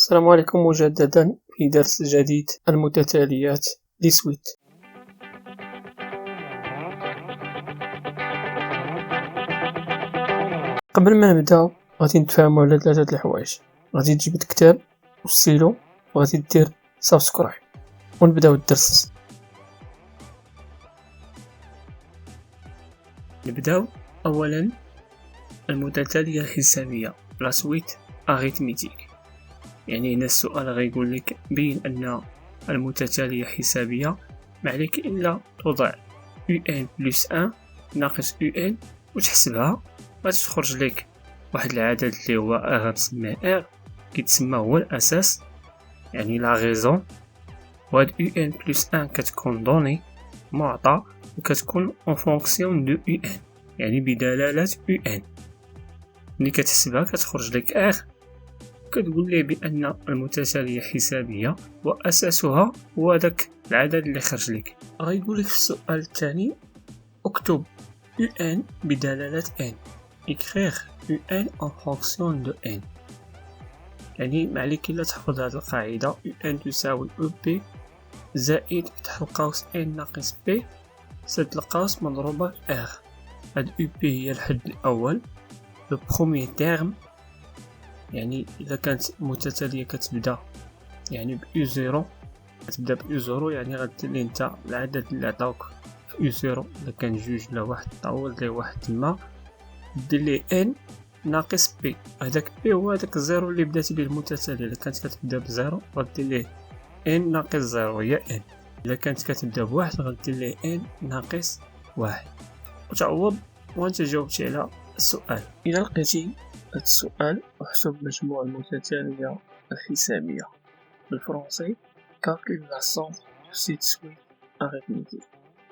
السلام عليكم مجددا في درس جديد المتتاليات لسويت. قبل ما نبدا غادي نتفاهموا على ثلاثه الحوايج. غادي تجيب الكتاب والسيلو وغادي دير سبسكرايب ونبداو الدرس. نبداو اولا المتتاليه الحسابيه لا سويت اريثميتيك. يعني هنا السؤال غيقول لك بين أن المتتالية حسابية ما عليك إلا توضع UN بلس 1 ناقص UN وتحسبها، غادي تخرج لك واحد العدد اللي هو غنسميه R كيتسمى هو الأساس، يعني لا غيزون. وهاد UN بلس 1 كتكون دوني معطى وكتكون en fonction de UN، يعني بدلالة UN. ملي كتحسبها كتخرج لك R كتقول ليه بأن المتتالية حسابية وأساسها هو داك العدد اللي خرج لك. غيقول لك في السؤال الثاني اكتب UN بدلالة N، écrire UN en fonction de N. يعني ما عليك إلا تحفظ هذه القاعدة UN تساوي EP زائد فتح القوس N ناقص P سد القوس مضروبة R. هاد EP هي الحد الأول، لو بروميي تيرم، يعني إذا كانت متتالية كتبدا يعني ب U0 كتبدا ب U0، يعني غدير لي نتا العدد اللي عطاوك في U0 إذا كان جوج ولا واحد طول ليه واحد تما دير ليه N ناقص P. هداك P هو هداك الزيرو اللي بدات به المتتالية. إذا كانت كتبدا بزيرو غدير ليه N ناقص زيرو هي N. إذا كانت كتبدا بواحد غدير ليه N ناقص واحد وتعوض وانت جاوبتي على السؤال. إذا لقيتي هاد السؤال احسب مجموع المتتالية الحسابية بالفرنسي calcule la somme de cette suite arithmétique.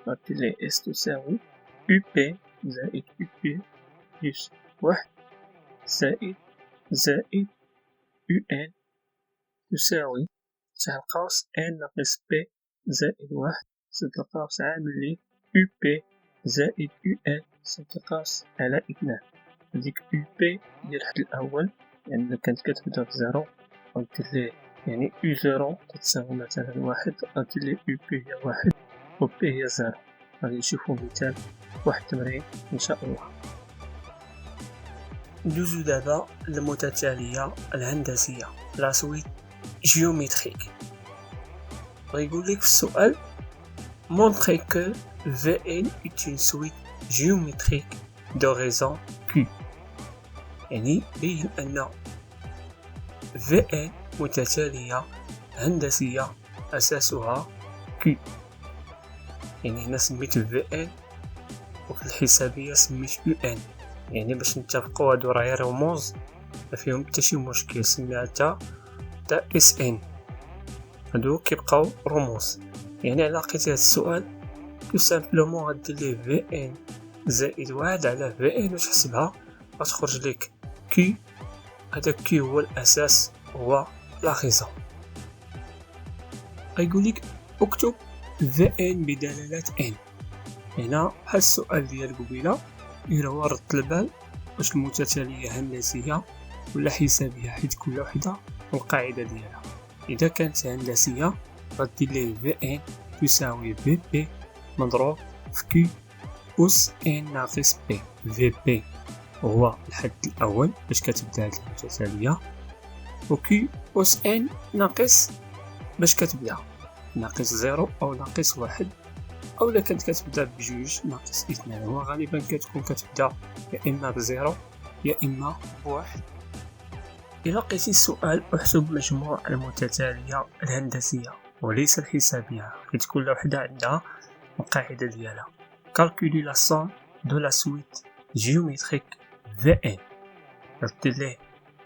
غدير ليه S تساوي UP زائد UP بلس واحد زائد UN تساوي فتح القوس N ناقص P زائد واحد سد القوس عامل لي UP زائد UN سد القوس على 2. هذيك UP هي الحد الأول، يعني إذا كانت كتبدا بزيرو غدير ليه يعني U0 تتساوي مثلا واحد غدير ليه UP هي واحد و P هي زيرو. غادي نشوفو مثال واحد التمرين إن شاء الله. ندوزو دابا للمتتالية الهندسية لا سويت جيوميتريك. غيقول لك في السؤال montrer que Vn est une suite géométrique de raisons Q. يعني بين أن Vn متتالية هندسية أساسها Q. يعني هنا سميت Vn وفي الحسابية سميت UN، يعني باش نتفقوا هادو راهي رموز مفيهم حتى شي مشكل، سميها تا SN، هادو كيبقاو رموز. يعني على لقيتي هاد السؤال تو سامبلومون غدير ليه Vn زائد واحد على Vn وتحسبها غتخرج ليك Q. هذا Q هو الأساس هو لا غيزون. غيقولك اكتب Vn بدلالة N. هنا بحال السؤال ديال قبيله غير هو رد البال واش المتتالية هندسية ولا حسابية، حيت كل وحدة والقاعدة ديالها. إذا كانت هندسية غدير ليه Vn تساوي Vp مضروب في Q أس N ناقص P. Vp هو الحد الأول باش كتبدا هاد المتتالية، و Q أس N ناقص باش كتبدا ناقص زيرو أو ناقص واحد، أو إلا كانت كتبدا بجوج ناقص 2. هو غالبا كتكون كتبدا يا إما بزيرو يا إما بواحد. إلا لقيتي السؤال احسب مجموع المتتالية الهندسية وليس الحسابية، حيت كل وحدة عندها القاعدة ديالها. calculer la somme de la suite géométrique Vn. غدير ليه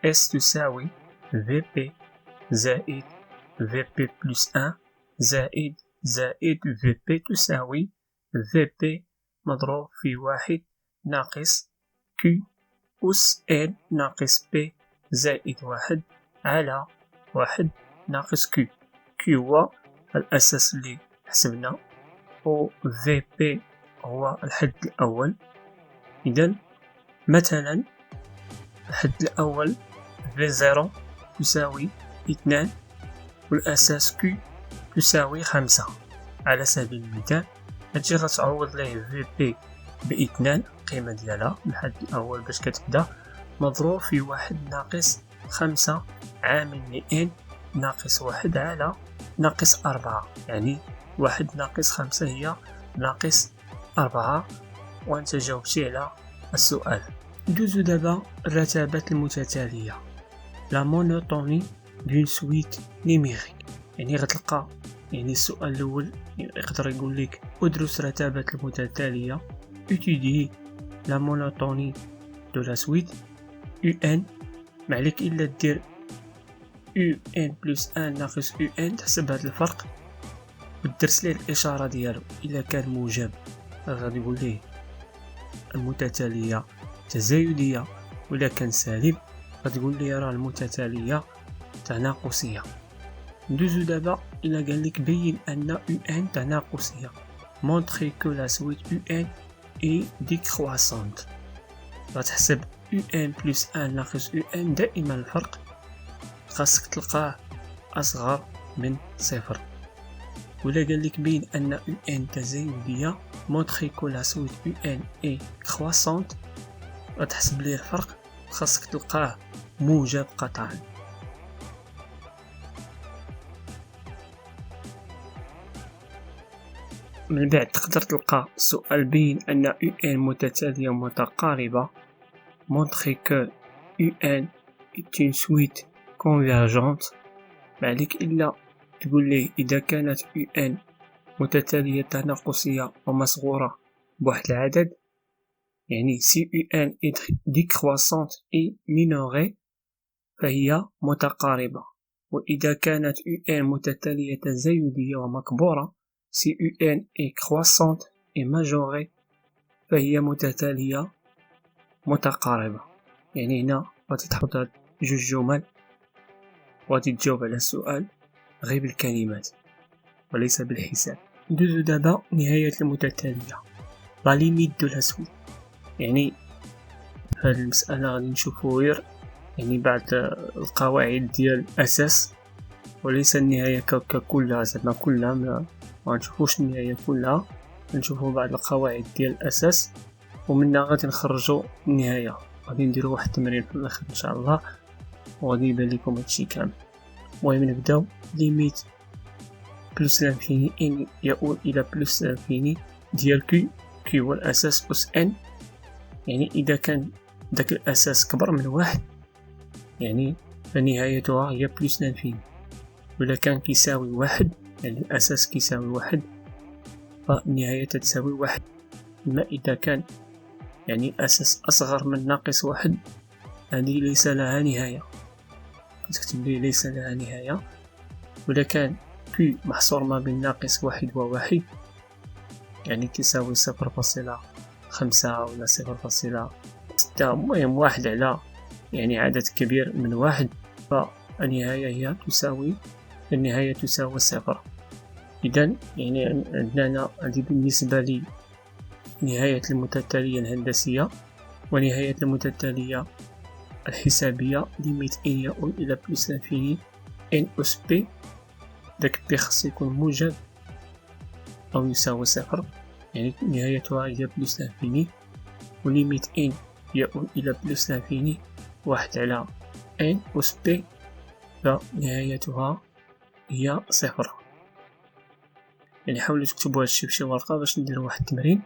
S تساوي Vp زائد Vp بلس 1 زائد Vp تساوي Vp مضروب في واحد ناقص Q أس N ناقص P زائد واحد على واحد ناقص Q. Q هو الأساس اللي حسبنا و Vp هو الحد الأول. إذن مثلا الحد الأول V0 تساوي 2 والأساس q تساوي 5. على سبيل المثال هادشي غتعوض ليه في بي ب2 القيمة ديالها الحد الأول باش كتبدا مضروب في 1 ناقص 5 عامل لn ناقص 1 على ناقص 4، يعني 1 ناقص 5 هي ناقص 4. وانت جاوبتي على السؤال. ندوزو دابا الرتبات المتتالية لا مونوتوني دون سويت نيميريك. يعني غتلقى يعني السؤال الأول يقدر يقول لك ادرس رتبات المتتالية étudier la monotonie de la suite UN. ما عليك إلا دير UN plus 1 ناقص UN تحسب هذا الفرق وتدرس ليه الإشارة ديالو. إلا كان موجب غادي يقول ليه المتتالية تزايدية، وإلا كان سالب غتقول ليه راه المتتالية تناقصية. ندوزو دابا إلا قال لك بين أن UN تناقصية montrer que la suite UN est décroissante. غتحسب UN plus 1 ناقص UN دائما الفرق خاصك تلقاه أصغر من 0. ولا قال لك بين أن UN تزايدية montrer que la suite UN est croissante غتحسب ليه الفرق خاصك تلقاه موجب قطعا. من بعد تقدر تلقى سؤال بين أن UN متتالية متقاربة montrer que UN est une suite convergente. ما عليك إلا تقول ليه إذا كانت UN متتالية تناقصية ومصغورة بواحد العدد، يعني si UN est décroissante et minorée فهي متقاربة. وإذا كانت UN متتالية تزايدية ومكبورة si UN est croissante et majorée فهي متتالية متقاربة. يعني هنا غادي تحط هاد جوج جمل وغادي تجاوب على السؤال غير بالكلمات وليس بالحساب. ندوزو دابا نهاية المتتالية لا ليميت دو لا سويت. يعني هاد المسألة غادي نشوفو غير يعني بعض القواعد ديال الأساس وليس النهاية ككلها، زعما كلها ما نشوفوش النهاية كلها، نشوفو بعض القواعد ديال الأساس ومنها غادي نخرجو النهاية. غادي نديرو واحد التمرين في الآخر إن شاء الله وغادي يبان لكم هادشي كامل. المهم نبداو ليميت بلس لانفيني ان يؤول إلى بلس لانفيني ديال كي هو الأساس أس ان. يعني إذا كان داك الأساس كبر من 1 يعني فنهايتها هي بلس لانفيني، ولا كان كيساوي 1 يعني الأساس كيساوي 1 فالنهاية تساوي 1. أما إذا كان يعني أساس أصغر من ناقص 1 هذه ليس لها نهاية، تكتب لي ليس لها نهاية. ولا كان كي محصور ما بين ناقص 1 و1 يعني تساوي 0.5 ولا 0.6، المهم 1 على يعني عدد كبير من 1 فالنهاية هي تساوي النهاية تساوي 0. إذن يعني عندنا هذه بالنسبة لي نهاية المتتالية الهندسية. ونهاية المتتالية الحسابية ليميت ان يؤول إلى بلس لانفيني ان أس بي، داك بي خصو يكون موجب أو يساوي 0 يعني نهايتها هي بلس لانفيني. وليميت ان يؤول إلى بلس لانفيني 1 على ان أس بي فنهايتها هي 0. يعني حاولوا تكتبوا هادشي في شي ورقة باش نديروا واحد التمرين.